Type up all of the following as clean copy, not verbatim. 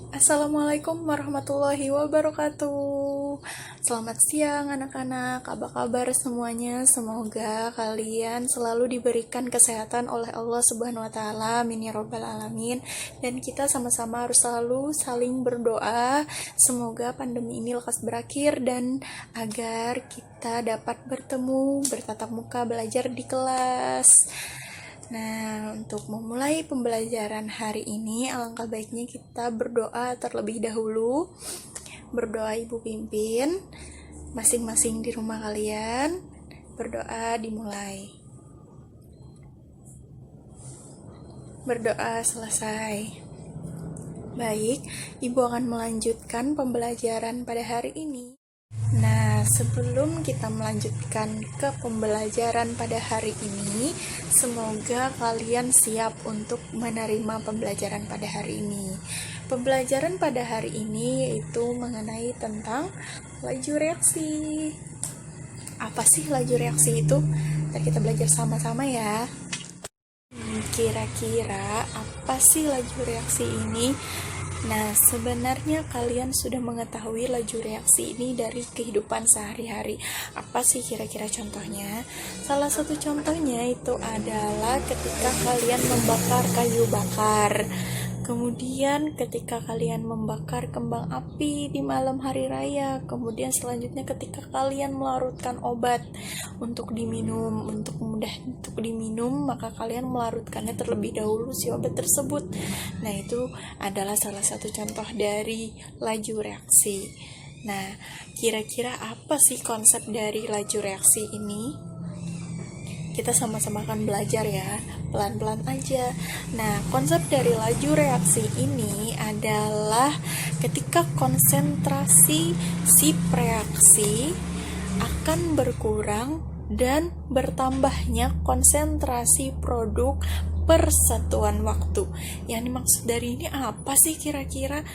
Assalamualaikum warahmatullahi wabarakatuh. Selamat siang anak-anak, apa kabar semuanya? Semoga kalian selalu diberikan kesehatan oleh Allah Subhanahu wa taala. Amin ya rabbal alamin. Dan kita sama-sama harus selalu saling berdoa semoga pandemi ini lekas berakhir dan agar kita dapat bertemu, bertatap muka, belajar di kelas. Nah, untuk memulai pembelajaran hari ini, alangkah baiknya kita berdoa terlebih dahulu. Berdoa Ibu pimpin, masing-masing di rumah kalian. Berdoa dimulai. Berdoa selesai. Baik, Ibu akan melanjutkan pembelajaran pada hari ini. Nah, sebelum kita melanjutkan ke pembelajaran pada hari ini, semoga kalian siap untuk menerima pembelajaran pada hari ini. Pembelajaran pada hari ini yaitu mengenai tentang laju reaksi. Apa sih laju reaksi itu? Ntar kita belajar sama-sama ya. Kira-kira apa sih laju reaksi ini? Nah, sebenarnya kalian sudah mengetahui laju reaksi ini dari kehidupan sehari-hari. Apa sih kira-kira contohnya? Salah satu contohnya itu adalah ketika kalian membakar kayu bakar. Kemudian ketika kalian membakar kembang api di malam hari raya. Kemudian selanjutnya ketika kalian melarutkan obat untuk diminum, untuk mudah untuk diminum, maka kalian melarutkannya terlebih dahulu si obat tersebut. Nah, itu adalah salah satu contoh dari laju reaksi. Nah, kira-kira apa sih konsep dari laju reaksi ini? Kita sama-sama akan belajar ya, pelan-pelan aja. Nah, konsep dari laju reaksi ini adalah ketika konsentrasi si preaksi akan berkurang dan bertambahnya konsentrasi produk per satuan waktu. Yang dimaksud dari ini apa sih kira-kira?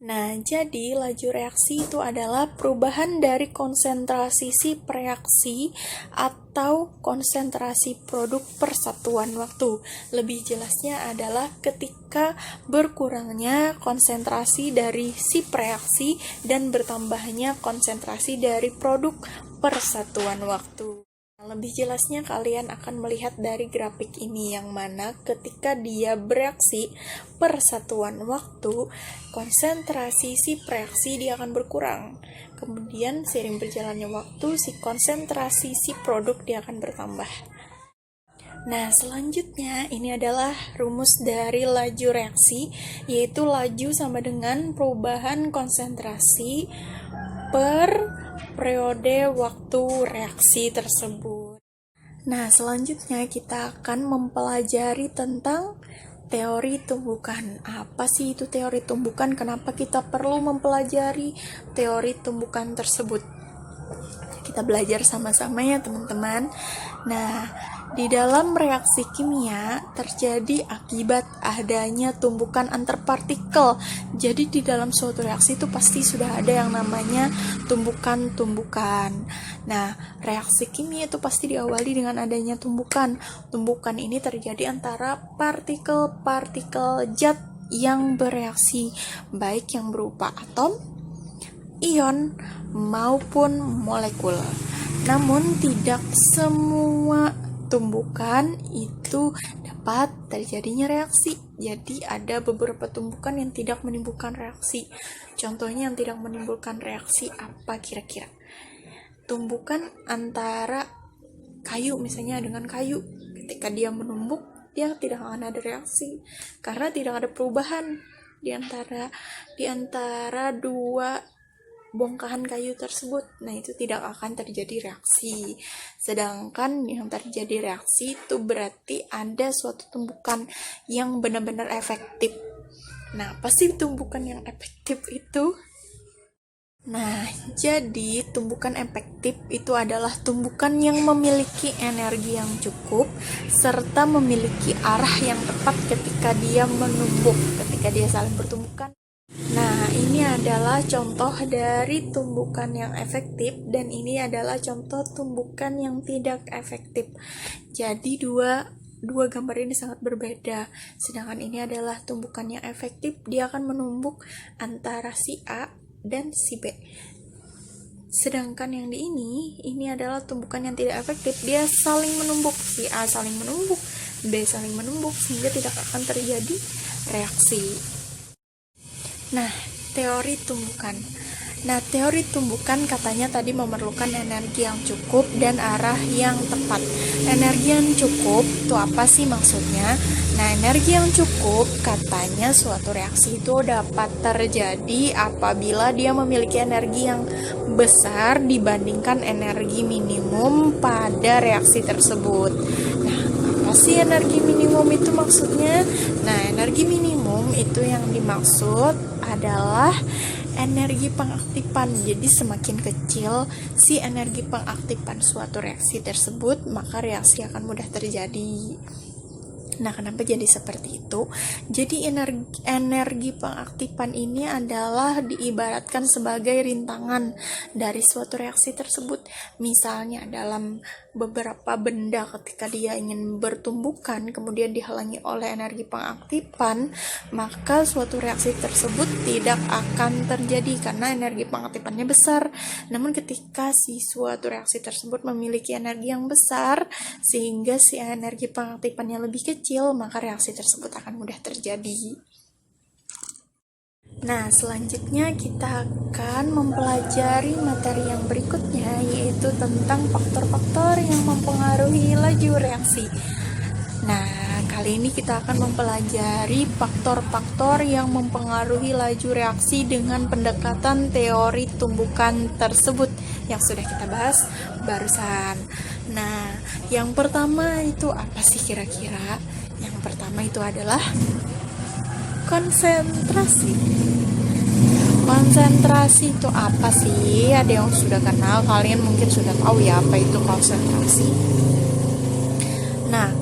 Nah, jadi laju reaksi itu adalah perubahan dari konsentrasi si preaksi atau konsentrasi produk per satuan waktu. Lebih jelasnya adalah ketika berkurangnya konsentrasi dari si preaksi dan bertambahnya konsentrasi dari produk per satuan waktu. Lebih jelasnya kalian akan melihat dari grafik ini yang mana ketika dia bereaksi per satuan waktu, konsentrasi si preaksi dia akan berkurang. Kemudian seiring berjalannya waktu, si konsentrasi si produk dia akan bertambah. Nah, selanjutnya ini adalah rumus dari laju reaksi, yaitu laju sama dengan perubahan konsentrasi per periode waktu reaksi tersebut. Nah, selanjutnya kita akan mempelajari tentang teori tumbukan. Apa sih itu teori tumbukan? Kenapa kita perlu mempelajari teori tumbukan tersebut? Kita belajar sama-sama ya teman-teman. Nah, di dalam reaksi kimia terjadi akibat adanya tumbukan antar partikel. Jadi di dalam suatu reaksi itu pasti sudah ada yang namanya tumbukan-tumbukan. Nah, reaksi kimia itu pasti diawali dengan adanya tumbukan. Tumbukan ini terjadi antara partikel-partikel zat yang bereaksi, baik yang berupa atom, ion, maupun molekul. Namun tidak semua tumbukan itu dapat terjadinya reaksi. Jadi ada beberapa tumbukan yang tidak menimbulkan reaksi. Contohnya yang tidak menimbulkan reaksi apa kira-kira? Tumbukan antara kayu misalnya dengan kayu. Ketika dia menumbuk, dia tidak akan ada reaksi karena tidak ada perubahan di antara dua bongkahan kayu tersebut. Nah, itu tidak akan terjadi reaksi. Sedangkan yang terjadi reaksi itu berarti ada suatu tumbukan yang benar-benar efektif. Nah, apa sih tumbukan yang efektif itu? Nah, jadi tumbukan efektif itu adalah tumbukan yang memiliki energi yang cukup serta memiliki arah yang tepat ketika dia menumbuk, ketika dia saling bertumbukan. Nah, ini adalah contoh dari tumbukan yang efektif dan ini adalah contoh tumbukan yang tidak efektif. Jadi dua dua gambar ini sangat berbeda. Sedangkan ini adalah tumbukan yang efektif, dia akan menumbuk antara si A dan si B. Sedangkan yang di ini adalah tumbukan yang tidak efektif, dia saling menumbuk, si A saling menumbuk, B saling menumbuk, sehingga tidak akan terjadi reaksi. Nah, teori tumbukan. Nah, teori tumbukan katanya tadi memerlukan energi yang cukup dan arah yang tepat. Energi yang cukup itu apa sih maksudnya? Nah, energi yang cukup katanya suatu reaksi itu dapat terjadi apabila dia memiliki energi yang besar dibandingkan energi minimum pada reaksi tersebut. Nah, apa sih energi minimum itu maksudnya? Nah, energi minimum itu yang dimaksud adalah energi pengaktifan. Jadi semakin kecil si energi pengaktifan suatu reaksi tersebut, maka reaksi akan mudah terjadi. Nah, kenapa jadi seperti itu? Jadi energi pengaktifan ini adalah diibaratkan sebagai rintangan dari suatu reaksi tersebut. Misalnya dalam beberapa benda ketika dia ingin bertumbukan kemudian dihalangi oleh energi pengaktifan, maka suatu reaksi tersebut tidak akan terjadi karena energi pengaktifannya besar. Namun ketika si suatu reaksi tersebut memiliki energi yang besar sehingga si energi pengaktifannya lebih kecil, maka reaksi tersebut akan mudah terjadi. Nah, selanjutnya kita akan mempelajari materi yang berikutnya, yaitu tentang faktor-faktor yang mempengaruhi laju reaksi. Nah, kali ini kita akan mempelajari faktor-faktor yang mempengaruhi laju reaksi dengan pendekatan teori tumbukan tersebut yang sudah kita bahas barusan. Nah, yang pertama itu apa sih kira-kira? Yang pertama itu adalah konsentrasi. Konsentrasi itu apa sih? Ada yang sudah kenal, kalian mungkin sudah tahu ya apa itu konsentrasi. Nah,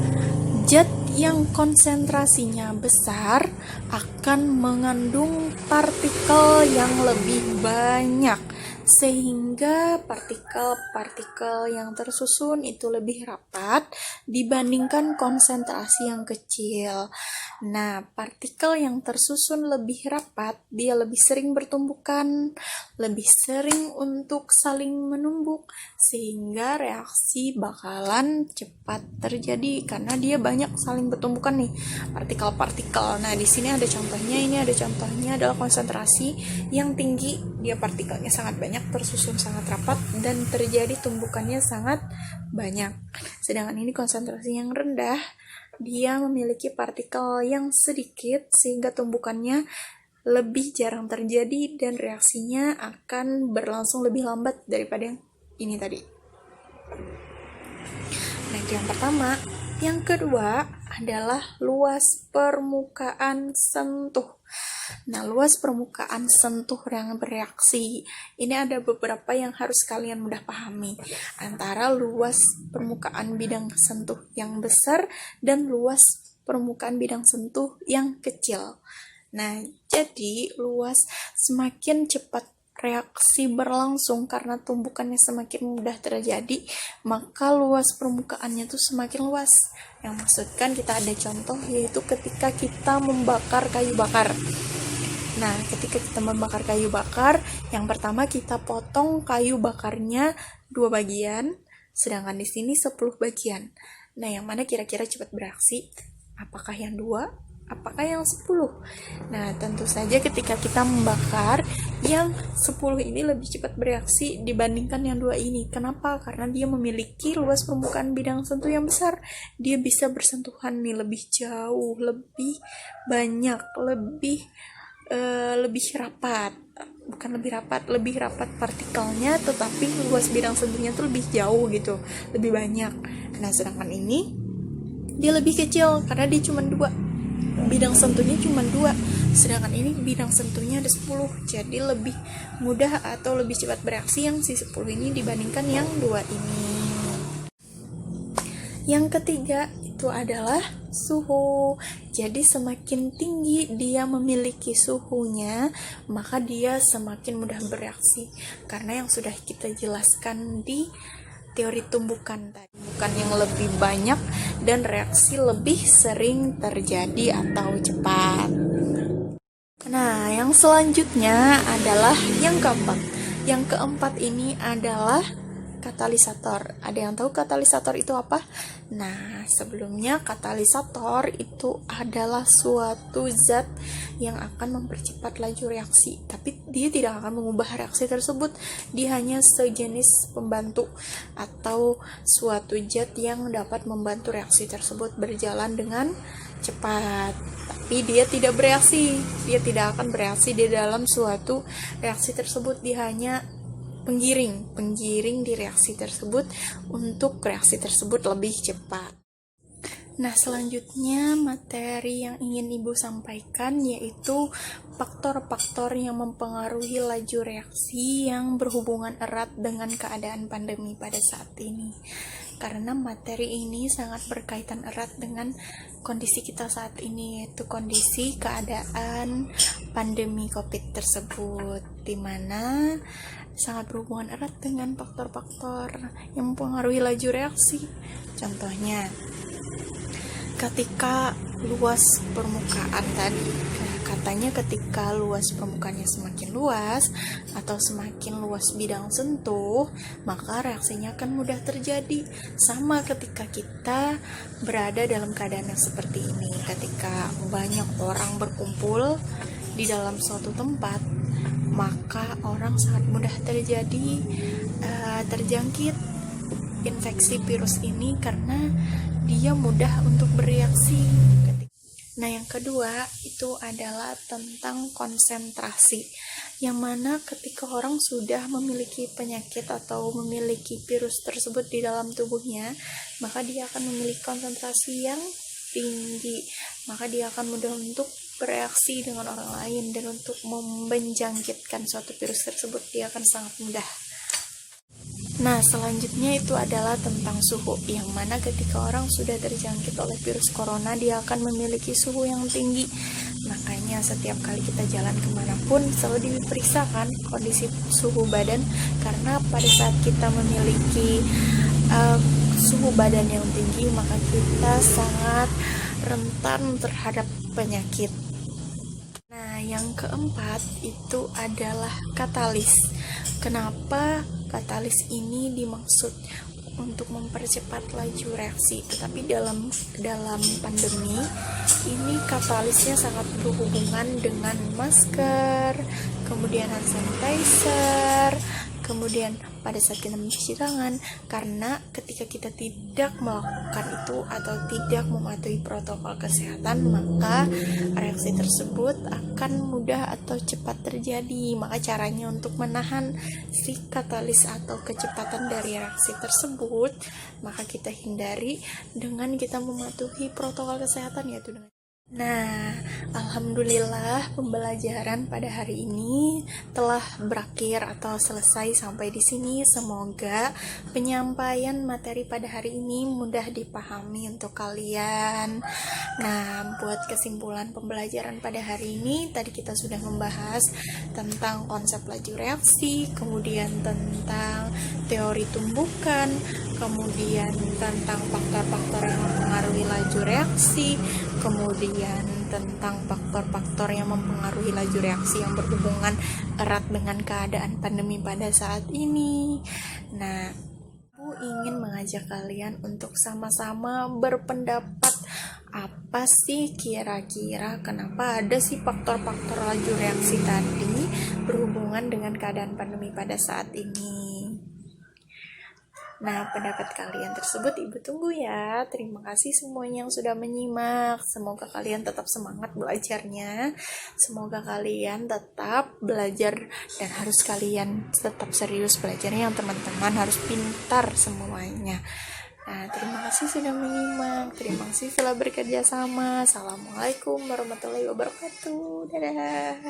zat yang konsentrasinya besar akan mengandung partikel yang lebih banyak, sehingga partikel-partikel yang tersusun itu lebih rapat dibandingkan konsentrasi yang kecil. Nah, partikel yang tersusun lebih rapat, dia lebih sering bertumbukan, lebih sering untuk saling menumbuk, sehingga reaksi bakalan cepat terjadi karena dia banyak saling bertumbukan nih, partikel-partikel. Nah, di sini ada contohnya, ini ada contohnya adalah konsentrasi yang tinggi, dia partikelnya sangat banyak, tersusun sangat rapat, dan terjadi tumbukannya sangat banyak. Sedangkan ini konsentrasi yang rendah, dia memiliki partikel yang sedikit sehingga tumbukannya lebih jarang terjadi dan reaksinya akan berlangsung lebih lambat daripada yang ini tadi. Nah, itu yang pertama. Yang kedua adalah luas permukaan sentuh. Nah, luas permukaan sentuh yang bereaksi. Ini ada beberapa yang harus kalian mudah pahami. Antara luas permukaan bidang sentuh yang besar dan luas permukaan bidang sentuh yang kecil. Nah, jadi luas semakin cepat reaksi berlangsung karena tumbukannya semakin mudah terjadi, maka luas permukaannya tuh semakin luas. Yang maksudkan kita ada contoh, yaitu ketika kita membakar kayu bakar. Nah, ketika kita membakar kayu bakar, yang pertama kita potong kayu bakarnya 2 bagian, sedangkan di sini 10 bagian. Nah, yang mana kira-kira cepat bereaksi? Apakah yang 2? Apakah yang 10? Nah, tentu saja ketika kita membakar, yang 10 ini lebih cepat bereaksi dibandingkan yang 2 ini. Kenapa? Karena dia memiliki luas permukaan bidang sentuh yang besar. Dia bisa bersentuhan nih lebih jauh, lebih banyak, lebih rapat. Bukan lebih rapat partikelnya, tetapi luas bidang sentuhnya tuh lebih jauh gitu, lebih banyak. Nah, sedangkan ini dia lebih kecil karena dia cuma 2. Bidang sentuhnya cuma 2, sedangkan ini bidang sentuhnya ada 10, jadi lebih mudah atau lebih cepat bereaksi yang si 10 ini dibandingkan yang 2 ini. Yang ketiga itu adalah suhu. Jadi semakin tinggi dia memiliki suhunya, maka dia semakin mudah bereaksi. Karena yang sudah kita jelaskan di teori tumbukan tadi, bukan yang lebih banyak dan reaksi lebih sering terjadi atau cepat. Nah, yang selanjutnya adalah yang keempat. Yang keempat ini adalah katalisator. Ada yang tahu katalisator itu apa? Nah, sebelumnya katalisator itu adalah suatu zat yang akan mempercepat laju reaksi, tapi dia tidak akan mengubah reaksi tersebut. Dia hanya sejenis pembantu atau suatu zat yang dapat membantu reaksi tersebut berjalan dengan cepat. Tapi dia tidak bereaksi, dia tidak akan bereaksi di dalam suatu reaksi tersebut. Dia hanya penggiring di reaksi tersebut untuk reaksi tersebut lebih cepat. Nah, selanjutnya materi yang ingin Ibu sampaikan yaitu faktor-faktor yang mempengaruhi laju reaksi yang berhubungan erat dengan keadaan pandemi pada saat ini. Karena materi ini sangat berkaitan erat dengan kondisi kita saat ini, yaitu kondisi keadaan pandemi COVID tersebut, di mana sangat berhubungan erat dengan faktor-faktor yang mempengaruhi laju reaksi. Contohnya, ketika luas permukaan tadi, katanya ketika luas permukaannya semakin luas atau semakin luas bidang sentuh, maka reaksinya akan mudah terjadi. Sama ketika kita berada dalam keadaan yang seperti ini, ketika banyak orang berkumpul di dalam suatu tempat, maka orang sangat mudah terjangkit infeksi virus ini karena dia mudah untuk bereaksi. Nah, yang kedua itu adalah tentang konsentrasi, yang mana ketika orang sudah memiliki penyakit atau memiliki virus tersebut di dalam tubuhnya, maka dia akan memiliki konsentrasi yang tinggi, maka dia akan mudah untuk bereaksi dengan orang lain, dan untuk menjangkitkan suatu virus tersebut dia akan sangat mudah. Nah, selanjutnya itu adalah tentang suhu, yang mana ketika orang sudah terjangkit oleh virus corona, dia akan memiliki suhu yang tinggi. Makanya setiap kali kita jalan kemanapun selalu diperiksakan kondisi suhu badan, karena pada saat kita memiliki suhu badan yang tinggi, maka kita sangat rentan terhadap penyakit. Nah, yang keempat itu adalah katalis. Kenapa katalis ini dimaksud untuk mempercepat laju reaksi? Tetapi dalam pandemi ini katalisnya sangat berhubungan dengan masker, kemudian hand sanitizer, kemudian pada saat kita mencuci tangan, karena ketika kita tidak melakukan itu atau tidak mematuhi protokol kesehatan, maka reaksi tersebut akan mudah atau cepat terjadi. Maka caranya untuk menahan si katalis atau kecepatan dari reaksi tersebut, maka kita hindari dengan kita mematuhi protokol kesehatan, yaitu dengan alhamdulillah pembelajaran pada hari ini telah berakhir atau selesai sampai di sini. Semoga penyampaian materi pada hari ini mudah dipahami untuk kalian. Nah, buat kesimpulan pembelajaran pada hari ini, tadi kita sudah membahas tentang konsep laju reaksi, kemudian tentang teori tumbukan, kemudian tentang faktor-faktor yang mempengaruhi laju reaksi, kemudian tentang faktor-faktor yang mempengaruhi laju reaksi yang berhubungan erat dengan keadaan pandemi pada saat ini. Nah, aku ingin mengajak kalian untuk sama-sama berpendapat, apa sih kira-kira kenapa ada sih faktor-faktor laju reaksi tadi berhubungan dengan keadaan pandemi pada saat ini. Nah, pendapat kalian tersebut Ibu tunggu ya. Terima kasih semuanya yang sudah menyimak. Semoga kalian tetap semangat belajarnya. Semoga kalian tetap belajar dan harus kalian tetap serius belajarnya. Yang teman-teman harus pintar semuanya. Nah, terima kasih sudah menyimak. Terima kasih telah bekerja sama. Assalamualaikum warahmatullahi wabarakatuh. Dadah.